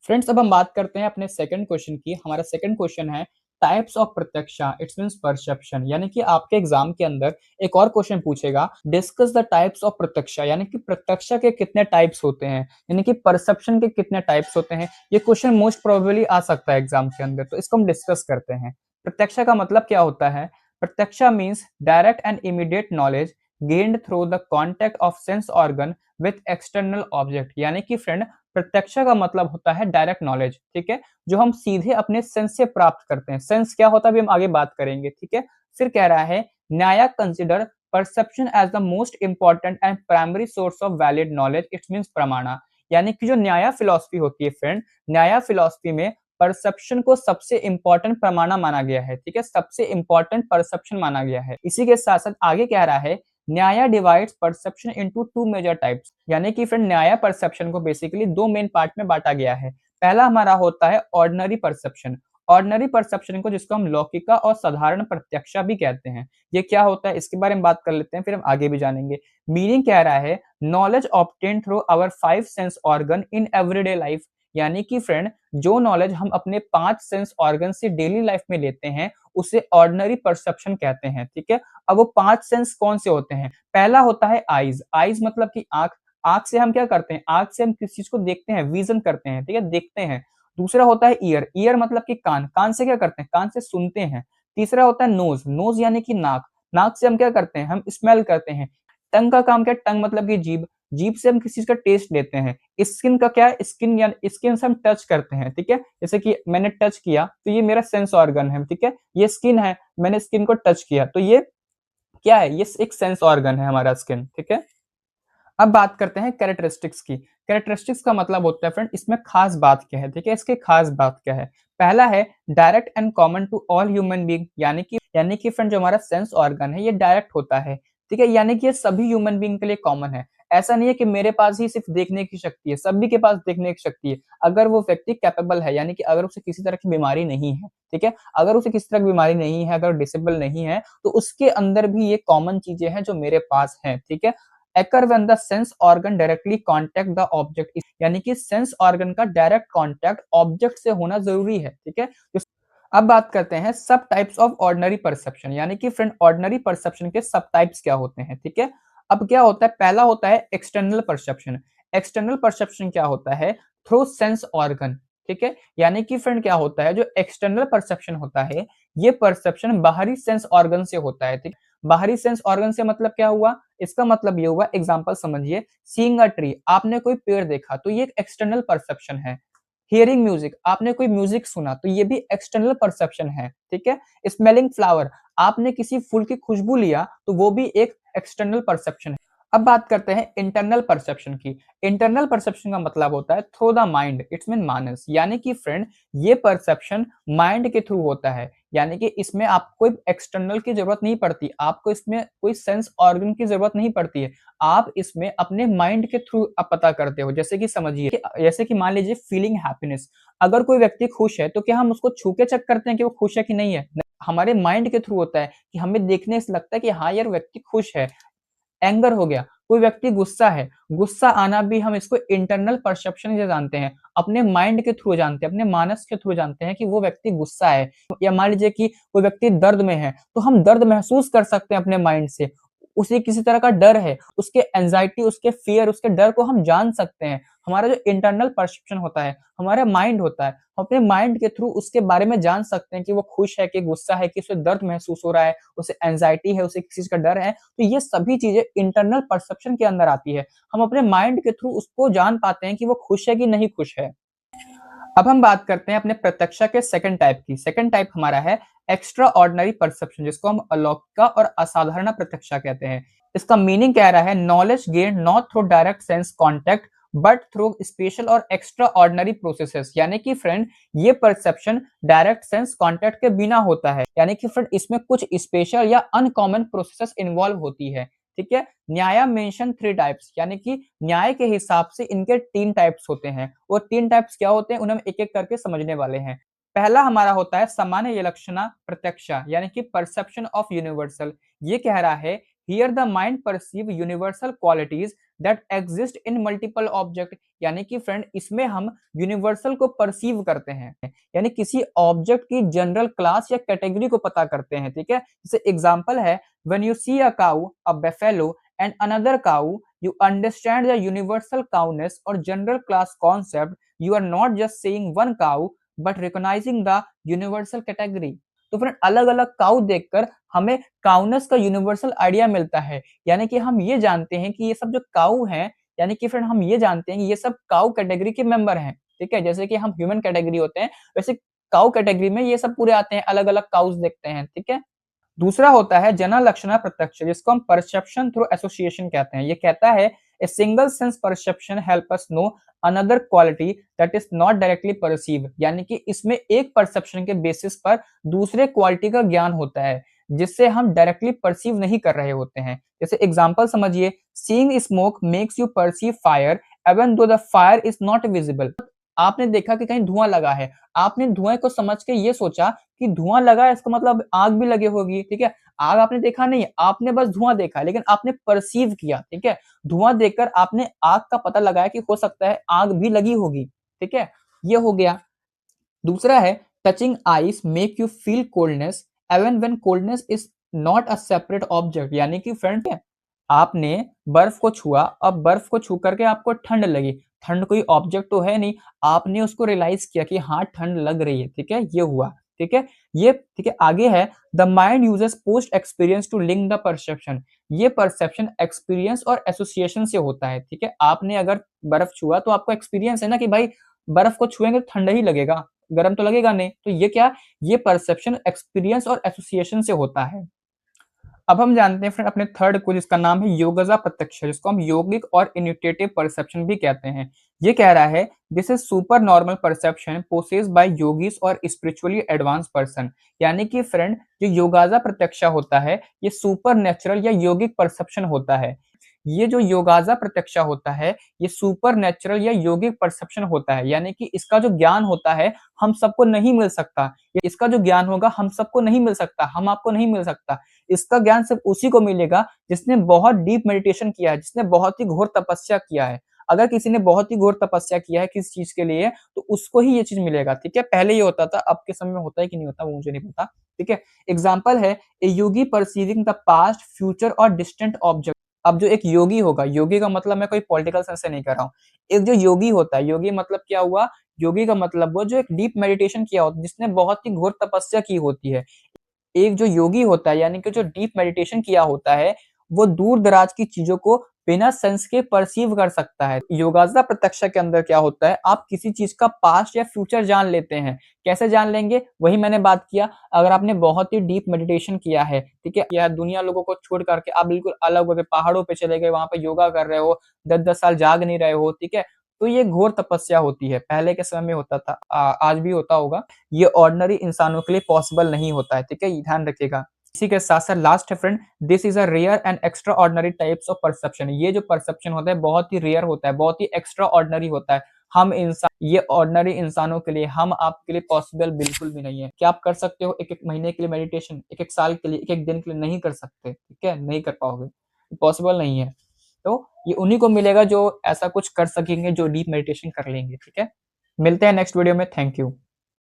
Friends, अब हम बात करते हैं अपने सेकंड क्वेश्चन की। हमारा सेकंड क्वेश्चन है types of प्रत्यक्षा, it's means perception. यानी कि आपके एग्जाम के अंदर एक और क्वेश्चन पूछेगा, डिस्कस द टाइप्स ऑफ प्रत्यक्षा, यानी कि प्रत्यक्षा के कितने टाइप्स होते हैं, यानी कि परसेप्शन के कितने टाइप्स होते हैं। ये क्वेश्चन मोस्ट प्रोबेबली आ सकता है एग्जाम के अंदर, तो इसको हम डिस्कस करते हैं। प्रत्यक्षा का मतलब क्या होता है? प्रत्यक्षा means direct and immediate knowledge gained through the contact of sense organ with external object. यानी कि फ्रेंड, प्रत्यक्षा का मतलब होता है डायरेक्ट नॉलेज, ठीक है, जो हम सीधे अपने सेंस से प्राप्त करते हैं। सेंस क्या होता है अभी हम आगे बात करेंगे, ठीक है। फिर कह रहा है Nyaya consider perception as the most important and primary source of valid knowledge, it means प्रमाणा। यानी कि जो न्याय फिलॉसफी होती है फ्रेंड, न्याय फिलॉसफी में परसेप्शन को सबसे इंपॉर्टेंट प्रमाणा माना गया है, ठीक है, सबसे इंपॉर्टेंट परसेप्शन माना गया है। इसी के साथ साथ आगे कह रहा है Nyaya divides perception into two major types. यानी कि फ्रेंड, न्याय परसेप्शन को बेसिकली दो मेन पार्ट में बांटा गया है। पहला हमारा होता है ऑर्डिनरी परसेप्शन। ऑर्डिनरी परसेप्शन को, जिसको हम लौकिका और साधारण प्रत्यक्षा भी कहते हैं, ये क्या होता है इसके बारे में बात कर लेते हैं, फिर हम आगे भी जानेंगे। मीनिंग कह रहा है knowledge obtain through our five sense organ in everyday life. यानी कि फ्रेंड, जो नॉलेज हम अपने पांच सेंस ऑर्गन से डेली लाइफ में लेते हैं उसे ऑर्डिनरी परसेप्शन कहते हैं, ठीक है। अब वो पांच सेंस कौन से होते हैं? पहला होता है आईज। आईज मतलब कि आंख। आंख से हम क्या करते हैं? आंख से हम किसी चीज को देखते हैं, विजन करते हैं, ठीक है, देखते हैं। दूसरा होता है ईयर। ईयर मतलब कि कान। कान से क्या करते हैं? कान से सुनते हैं। तीसरा होता है नोज। नोज यानी कि नाक। नाक से हम क्या करते हैं? हम स्मेल करते हैं। टंग का काम क्या? टंग मतलब कि जीभ। जीभ से हम किसी चीज का टेस्ट लेते हैं। स्किन का क्या है? स्किन या स्किन से हम टच करते हैं, ठीक है। जैसे कि मैंने टच किया तो ये मेरा सेंस ऑर्गन है, ठीक है। ये स्किन है, मैंने स्किन को टच किया तो ये क्या है? ये एक सेंस ऑर्गन है हमारा स्किन, ठीक है। अब बात करते हैं कैरेक्टरिस्टिक्स की। कैरेक्टरिस्टिक्स का मतलब होता है फ्रेंड, इसमें खास बात क्या है, ठीक है, इसके खास बात क्या है। पहला है direct and common to all human being. यानी कि फ्रेंड, जो हमारा सेंस ऑर्गन है ये डायरेक्ट होता है, ठीक है, यानी कि ये सभी ह्यूमन बीइंग के लिए कॉमन है। ऐसा नहीं है कि मेरे पास ही सिर्फ देखने की शक्ति है, सभी के पास देखने की शक्ति है। अगर वो व्यक्ति कैपेबल है, यानी कि अगर उसे किसी तरह की बीमारी नहीं है, ठीक है, अगर उसे किसी तरह की बीमारी नहीं है, अगर डिसेबल नहीं है, तो उसके अंदर भी ये कॉमन चीजें हैं जो मेरे पास हैं, ठीक है। एकर when the sense organ directly contact the object, यानी कि सेंस ऑर्गन का डायरेक्ट कांटेक्ट ऑब्जेक्ट से होना जरूरी है, ठीक है। अब बात करते हैं सब टाइप्स ऑफ ऑर्डिनरी परसेप्शन। यानी कि फ्रेंड, ऑर्डिनरी परसेप्शन के सब टाइप्स क्या होते हैं, ठीक है। अब क्या होता है? पहला होता है एक्सटर्नल परसेप्शन। एक्सटर्नल परसेप्शन क्या होता है? थ्रू सेंस ऑर्गन, ठीक है। यानी कि फ्रेंड, क्या होता है? जो एक्सटर्नल परसेप्शन होता है ये परसेप्शन बाहरी सेंस ऑर्गन से होता है, ठीक। बाहरी सेंस ऑर्गन से मतलब क्या हुआ? इसका मतलब ये हुआ, एग्जांपल समझिए, सीइंग अ ट्री, आपने कोई पेड़ देखा तो ये एक एक्सटर्नल परसेप्शन है। हियरिंग म्यूजिक, आपने कोई म्यूजिक सुना तो ये भी एक्सटर्नल परसेप्शन है, ठीक है। स्मेलिंग फ्लावर, आपने किसी फूल की खुशबू लिया तो वो भी एक एक्सटर्नल परसेप्शन है। अब बात करते हैं इंटरनल परसेप्शन की। इंटरनल परसेप्शन का मतलब होता है through the mind, its mean मानस। यानी कि फ्रेंड, ये परसेप्शन माइंड के थ्रू होता है, यानी कि इसमें आपको कोई एक्सटर्नल की जरूरत नहीं पड़ती, आपको इसमें कोई सेंस ऑर्गन की जरूरत नहीं पड़ती है। आप इसमें अपने माइंड के थ्रू आप पता करते हो। जैसे कि समझिए, जैसे कि मान लीजिए फीलिंग हैप्पीनेस, अगर कोई व्यक्ति खुश है तो क्या हम उसको छू के चेक करते हैं कि वो खुश है कि नहीं है? नहीं, हमारे माइंड के थ्रू होता है कि हमें देखने से लगता है कि हाँ यार, व्यक्ति खुश है। एंगर हो गया, कोई व्यक्ति गुस्सा है, गुस्सा आना भी हम इसको इंटरनल परसेप्शन से जानते हैं, अपने माइंड के थ्रू जानते हैं, अपने मानस के थ्रू जानते हैं कि वो व्यक्ति गुस्सा है। या मान लीजिए कि कोई व्यक्ति दर्द में है तो हम दर्द महसूस कर सकते हैं अपने माइंड से। उसे किसी तरह का डर है, उसके एंजाइटी, उसके फियर, उसके डर को हम जान सकते हैं। हमारा जो इंटरनल परसेप्शन होता है, हमारा माइंड होता है, हम अपने माइंड के थ्रू उसके बारे में जान सकते हैं कि वो खुश है कि गुस्सा है, कि उसे दर्द महसूस हो रहा है, उसे एंजाइटी है, उसे किसी चीज का डर है। तो ये सभी चीजें इंटरनल परसेप्शन के अंदर आती है। हम अपने माइंड के थ्रू उसको जान पाते हैं कि वो खुश है कि नहीं खुश है। अब हम बात करते हैं अपने प्रत्यक्षा के सेकंड टाइप की। सेकंड टाइप हमारा है एक्स्ट्रा ऑर्डिनरी परसेप्शन, जिसको हम अलौकिका और असाधारण प्रत्यक्षा कहते हैं। इसका मीनिंग कह रहा है knowledge gain not through direct sense contact but through special और एक्स्ट्रा ऑर्डिनरी प्रोसेसेस। यानी कि फ्रेंड, ये परसेप्शन डायरेक्ट सेंस कॉन्टेक्ट के बिना होता है, यानी कि फ्रेंड इसमें कुछ स्पेशल या अनकॉमन प्रोसेसेस इन्वॉल्व होती है, ठीक है। न्याय मेंशन थ्री टाइप्स, यानी कि न्याय के हिसाब से इनके तीन टाइप्स होते हैं। वो तीन टाइप्स क्या होते हैं उन्हें हम एक एक करके समझने वाले हैं। पहला हमारा होता है सामान्य विलक्षणा प्रत्यक्षा, यानी कि परसेप्शन ऑफ यूनिवर्सल। ये कह रहा है here the mind perceive universal qualities that exist in multiple object, यानी कि फ्रेंड इसमें हम यूनिवर्सल को परसीव करते हैं, यानी किसी ऑब्जेक्ट की जनरल क्लास या कैटेगरी को पता करते हैं, ठीक है। जैसे एग्जांपल है when you see a cow, a buffalo and another cow, you understand the universal cowness और general class concept, you are not just saying one cow but recognizing the universal category. तो friend अलग अलग cow देखकर हमें काउनेस का universal idea मिलता है, यानी कि हम ये जानते हैं कि ये सब जो काउ हैं, यानी कि फ्रेंड हम ये जानते हैं कि ये सब काउ कैटेगरी के मेंबर हैं, ठीक है। जैसे कि हम ह्यूमन कैटेगरी होते हैं, वैसे काउ कैटेगरी में ये सब पूरे आते हैं, अलग अलग काउस देखते हैं, ठीक है। दूसरा होता है जना लक्षणा प्रत्यक्ष, जिसको हम परसेप्शन थ्रू एसोसिएशन कहते हैं। ये कहता है a single sense perception help us know another quality that is not directly perceive, यानी कि इसमें एक परसेप्शन के बेसिस पर दूसरे क्वालिटी का ज्ञान होता है जिससे हम डायरेक्टली परसीव नहीं कर रहे होते हैं। जैसे एग्जांपल समझिए, seeing smoke makes you perceive fire even though the fire is not visible. आपने देखा कि कहीं धुआं लगा है, आपने धुएं को समझ के ये सोचा कि धुआं लगा है, इसका मतलब आग भी लगी होगी, ठीक है। आग आपने देखा नहीं, आपने बस धुआं देखा, लेकिन आपने परसीव किया, ठीक है। धुआं देखकर आपने आग का पता लगाया कि हो सकता है आग भी लगी होगी, ठीक है। ये हो गया। दूसरा है touching ice make you feel coldness even when coldness is not a separate object, यानी कि फ्रेंड आपने बर्फ को छुआ, अब बर्फ को छू करके आपको ठंड लगी, ठंड कोई ऑब्जेक्ट तो है नहीं, आपने उसको रियलाइज किया कि हाँ ठंड लग रही है, ठीक है, ये हुआ, ठीक है। ये ठीक है। आगे है the mind uses post experience to link the perception, ये परसेप्शन एक्सपीरियंस और एसोसिएशन से होता है, ठीक है। आपने अगर बर्फ छुआ तो आपको एक्सपीरियंस है ना कि भाई बर्फ को छुएंगे तो ठंडा ही लगेगा, गर्म तो लगेगा नहीं, तो ये क्या, ये परसेप्शन एक्सपीरियंस और एसोसिएशन से होता है। अब हम जानते हैं फ्रेंड अपने थर्ड को, जिसका नाम है योगजा प्रत्यक्ष, जिसको हम यौगिक और इन्यूटेटिव परसेप्शन भी कहते हैं। ये कह रहा है this is super normal perception possess by yogis और स्पिरिचुअली एडवांस पर्सन, यानी कि फ्रेंड जो योगाजा प्रत्यक्ष होता है ये सुपर नेचुरल या यौगिक परसेप्शन होता है। ये जो योगाजा प्रत्यक्ष होता है ये सुपर नेचुरल या यौगिक परसेप्शन होता है, यानी कि इसका जो ज्ञान होता है हम सबको नहीं मिल सकता, इसका जो ज्ञान होगा हम सबको नहीं मिल सकता, हम आपको नहीं मिल सकता। इसका ज्ञान सिर्फ उसी को मिलेगा जिसने बहुत डीप मेडिटेशन किया है, जिसने बहुत ही घोर तपस्या किया है। अगर किसी ने बहुत ही घोर तपस्या किया है किसी चीज के लिए तो उसको ही ये चीज मिलेगा, ठीक है। पहले ये होता था, अब के समय में होता है कि नहीं होता वो मुझे नहीं पता, ठीक है। एग्जाम्पल है ए योगी परसीविंग द पास्ट फ्यूचर और डिस्टेंट ऑब्जेक्ट। अब जो एक योगी होगा, योगी का मतलब मैं कोई पॉलिटिकल सेंस से नहीं कर रहा हूँ, एक जो योगी होता है, योगी मतलब क्या हुआ, योगी का मतलब वो जो एक डीप मेडिटेशन किया होता है, जिसने बहुत ही घोर तपस्या की होती है। एक जो योगी होता है यानी कि जो डीप मेडिटेशन किया होता है वो दूर दराज की चीजों को बिना सेंस के परसीव कर सकता है। योगासना प्रत्यक्ष के अंदर क्या होता है, आप किसी चीज का पास्ट या फ्यूचर जान लेते हैं। कैसे जान लेंगे, वही मैंने बात किया, अगर आपने बहुत ही डीप मेडिटेशन किया है, ठीक है, या दुनिया लोगों को छोड़ करके आप बिल्कुल अलग हो गए, पहाड़ों पे चले गए, वहां पे योगा कर रहे हो, 10-10 साल जाग नहीं रहे हो, ठीक है, तो ये घोर तपस्या होती है। पहले के समय में होता था, आज भी होता होगा। ये ऑर्डिनरी इंसानों के लिए पॉसिबल नहीं होता है, ठीक है, ये ध्यान रखिएगा। इसी के साथ साथ लास्ट है friend, this is a rare and extraordinary types of perception. ये जो परसेप्शन होता है बहुत ही रेयर होता है, बहुत ही एक्स्ट्रा ऑर्डिनरी होता है। हम इंसान, ये ऑर्डिनरी इंसानों के लिए, हम आपके लिए पॉसिबल बिल्कुल भी नहीं है। क्या आप कर सकते हो एक एक महीने के लिए मेडिटेशन, एक एक साल के लिए, एक एक दिन के लिए? नहीं कर सकते, ठीक है, नहीं कर पाओगे, पॉसिबल नहीं है। तो ये उन्हीं को मिलेगा जो ऐसा कुछ कर सकेंगे, जो डीप मेडिटेशन कर लेंगे, ठीक है। मिलते हैं नेक्स्ट वीडियो में, थैंक यू।